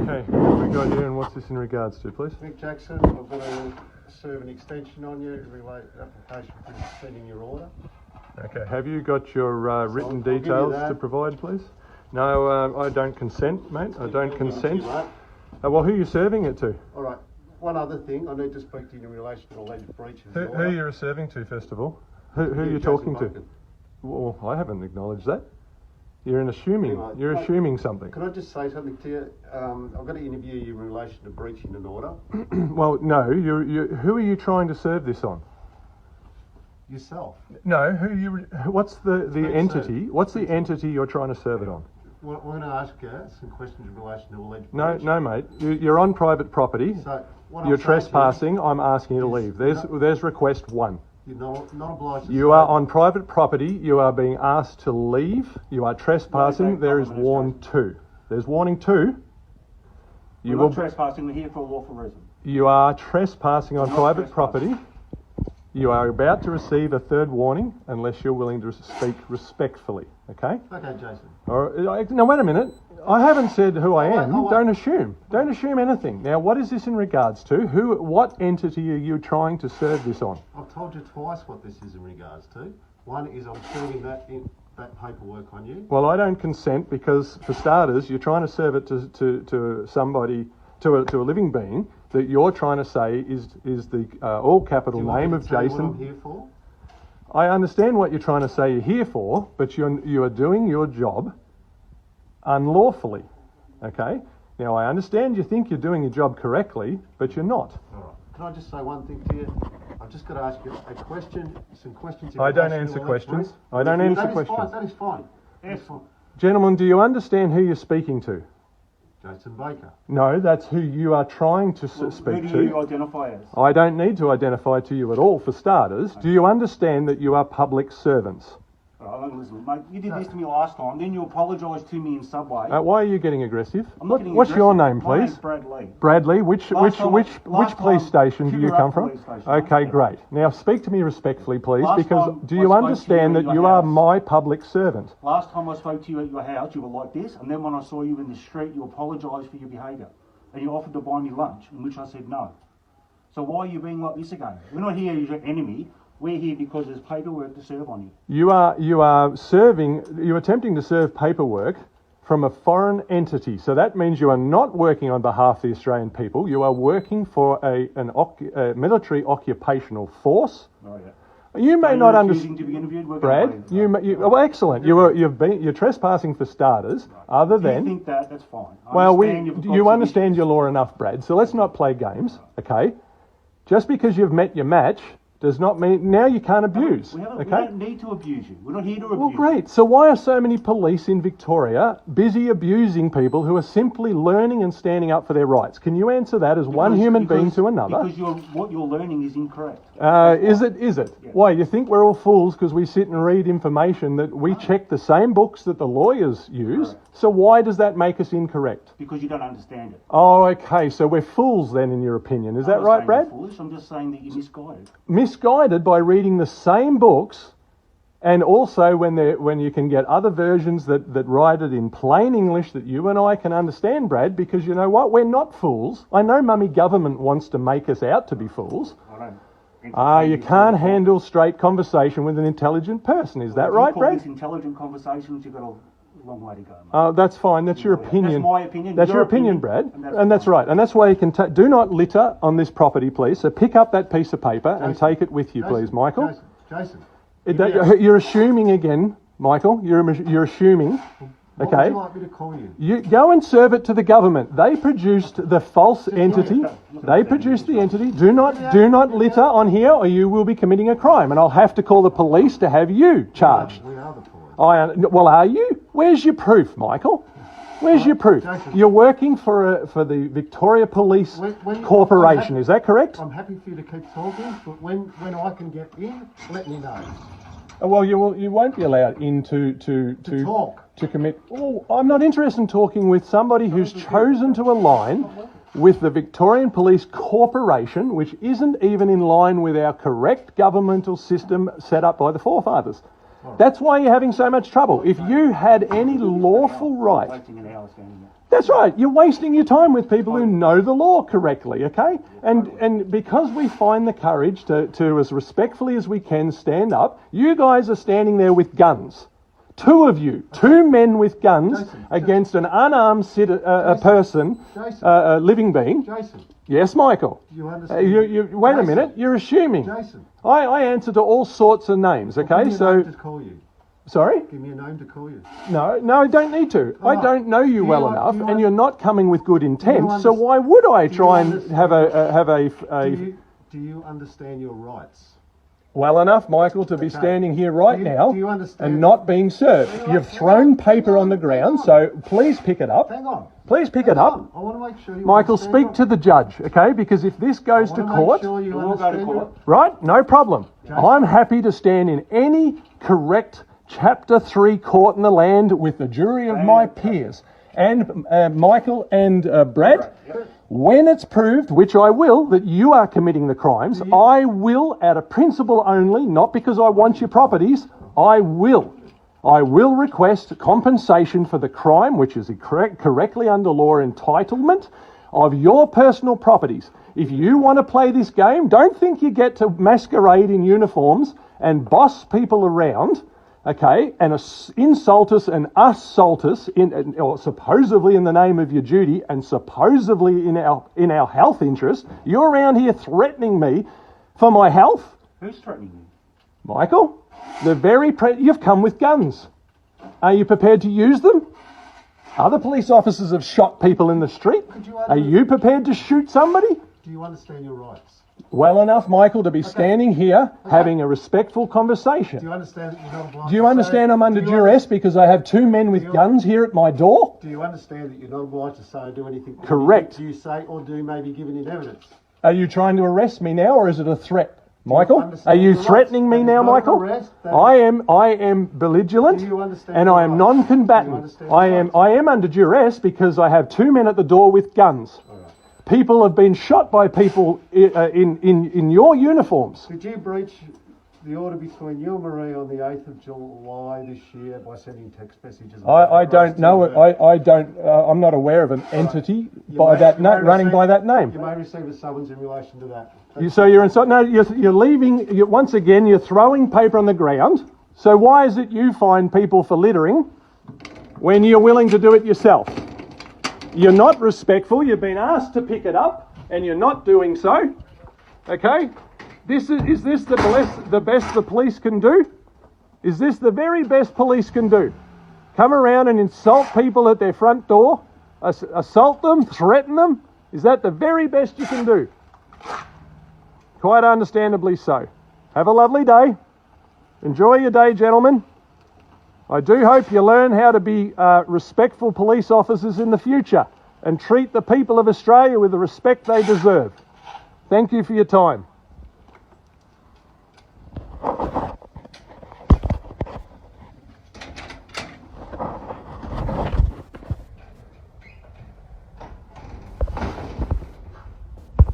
Okay, what have we got here and what's this in regards to, please? Mick Jackson, I've got to serve an extension on you in relation to application for extending your order. Okay, have you got your written I'll give you details that. to provide, please? No, I don't consent, mate. I don't consent. Well, who are you serving it to? All right. One other thing, I need to speak to you in relation to alleged breach of the Who order. are you serving to, first of all? Who are you talking to? Well, I haven't acknowledged that. You're assuming. Right. You're assuming something. Can I just say something to you? I've got to interview you in relation to breaching an order. Well, no. Who are you trying to serve this on? Yourself. No. What's the entity? What's the entity you're trying to serve it on? We're going to ask you some questions in relation to alleged No, breach. no, mate. You're on private property. So, what You're I'm saying to trespassing. I'm asking you to Yes. leave. There's request 1. You're not obliged to You are on private property. You are being asked to leave. You are trespassing. There is warning 2. There's warning 2. We're not trespassing. We're here for a lawful reason. You are trespassing on Not private trespassing. property. You are about to receive a 3rd warning unless you're willing to speak respectfully. Okay? Okay, Jason. Now wait a minute. I haven't said who I am. Oh, Don't assume. Don't assume anything. Now, what is this in regards to? What entity are you trying to serve this on? I've told you twice what this is in regards to. One is I'm serving that paperwork on you. Well, I don't consent because, for starters, you're trying to serve it to somebody, to a living being that you're trying to say is the all capital Do you want name me of to tell you Jason. what I'm here for? I understand what you're trying to say you're here for, but you are doing your job unlawfully. Okay? Now, I understand you think you're doing your job correctly, but you're not. All right. Can I just say one thing to you? I've just got to ask you a question, some questions. in I don't relation to answer alleged questions. breach. I don't answer That is questions. fine, that is fine. That's fine. Gentlemen, do you understand who you're speaking to? Jason Baker. No, that's who you are trying to Who speak do you to. identify as? I don't need to identify to you at all, for starters. Do you understand that you are public servants? All right, listen, mate, you did this to me last time, then you apologised to me in Subway. Why are you getting aggressive? I'm not getting What's your aggressive. name, My name's please? Bradley. Bradley, which Last police time, station do you Sugar come Up from? police station. Okay, great. Now speak to me respectfully, please, Last because time do I you spoke to understand you that at your you are house. my public servant? Last time I spoke to you at your house, you were like this, and then when I saw you in the street, you apologised for your behaviour. And you offered to buy me lunch, in which I said no. So why are you being like this again? We're not here as your enemy. We're here because there's paperwork to serve on you. You're attempting to serve paperwork from a foreign entity. So that means you are not working on behalf of the Australian people. You are working for a military occupational force. Oh, yeah. You may So not you're understand, refusing to be interviewed? We're Brad. gonna leave. Well, excellent. You're trespassing for starters. Other If you than think that, that's fine. I well, understand you've got you some understand issues. your law enough, Brad. So let's not play games, okay? Just because you've met your match does not mean now you can't abuse. We Okay. don't need to abuse you. We're not here to abuse Well, you. great. So why are so many police in Victoria busy abusing people who are simply learning and standing up for their rights? Can you answer that as one human being to another? Because what you're learning is incorrect. Is it? Yeah. Why, you think we're all fools because we sit and read information that we check the same books that the lawyers use? Correct. So why does that make us incorrect? Because you don't understand it. Oh, okay. So we're fools then, in your opinion. Is that I'm not right, saying Brad? you're foolish, I'm just saying that you're misguided. Misguided by reading the same books, and also when you can get other versions that write it in plain English that you and I can understand, Brad, because you know what? We're not fools. I know mummy government wants to make us out to be fools. I don't. You can't handle straight conversation with an intelligent person. Is that If right, you call Brad? this intelligent conversations, you've got a long way to go, mate. That's fine. That's your opinion. That's my opinion. That's your opinion, Brad. and And that's right. And that's why you can do not litter on this property, please. So pick up that piece of paper and Jason, take it with you, please, Michael. Jason. You're assuming again, Michael. You're assuming. What Okay. would you like me to call you? You go and serve it to the government. They produced the false entity. They produced the entity. Do not litter on here, or you will be committing a crime, and I'll have to call the police to have you charged. We are the police. Well, are you? Where's your proof, Michael? Where's your proof? Jason. You're working for the Victorian Police When- Corporation. Is that correct? I'm happy for you to keep talking, but when I can get in, let me know. Well, you won't be allowed in to talk. to commit. Oh, I'm not interested in talking with somebody who's chosen to align with the Victorian Police Corporation, which isn't even in line with our correct governmental system set up by the forefathers. That's why you're having so much trouble. If you had any lawful right, Wasting an hour standing there. that's right, you're wasting your time with people who know the law correctly, okay? And because we find the courage to as respectfully as we can stand up, you guys are standing there with guns. Two of you, two men with guns against an unarmed person, a living being. Jason, Yes, Michael. do you understand? Wait a minute, you're assuming. Jason, I answer to all sorts of names, okay? give me a So, name to call you. sorry? Give me a name to call you. No, I don't need to. I don't know you well enough, and you're not coming with good intent. So understand- why would I try and understand- have a Do you understand your rights? well enough, Michael, to be standing here right now do you understand- and not being served? You've thrown paper on the ground, so please pick it up. Hang on. Please pick it up. I want to make sure you Michael, understand speak your- to the judge, okay? Because if this goes I to wanna make court, sure you We'll go to understand court. your- right? No problem. I'm happy to stand in any correct Chapter 3 court in the land with the jury of my peers. And Michael and Brad, when it's proved, which I will, that you are committing the crimes, I will, out of principle only, not because I want your properties, I will request compensation for the crime, which is correctly under law entitlement, of your personal properties. If you want to play this game, don't think you get to masquerade in uniforms and boss people around, okay, and insult us and assault us, or supposedly in the name of your duty and supposedly in our health interest. You're around here threatening me for my health, Who's threatening you? Michael. You've come with guns. Are you prepared to use them? Other police officers have shot people in the street. Are you prepared to shoot somebody? Do you understand your rights? Well enough, Michael, to be standing here having a respectful Do conversation. you understand that you're not obliged Do you to understand say, I'm under do you duress because I have two men with guns here at my door? Do you understand that you're not obliged to say or do anything? Correct. Do you say or do maybe given in evidence? Are you trying to arrest me now, or is it a threat? Michael, understand are you your rights? threatening me That is now, not an Michael? arrest, that I am belligerent, Do you understand and your I am rights? Do you non-combatant. understand I your am rights? I am under duress because I have two men at the door with guns. People have been shot by people in your uniforms. Did you breach the order between you and Marie on the 8th of July this year by sending text messages? I don't know it. I don't. I'm not aware of an entity by that name running by that name. You may receive a summons in relation to that. So you're inside. No, you're leaving. Once again, you're throwing paper on the ground. So why is it you fine people for littering when you're willing to do it yourself? You're not respectful. You've been asked to pick it up, and you're not doing so. Okay, is this the best the police can do? Is this the very best police can do? Come around and insult people at their front door, assault them, threaten them? Is that the very best you can do? Quite understandably so. Have a lovely day. Enjoy your day, gentlemen. I do hope you learn how to be respectful police officers in the future and treat the people of Australia with the respect they deserve. Thank you for your time.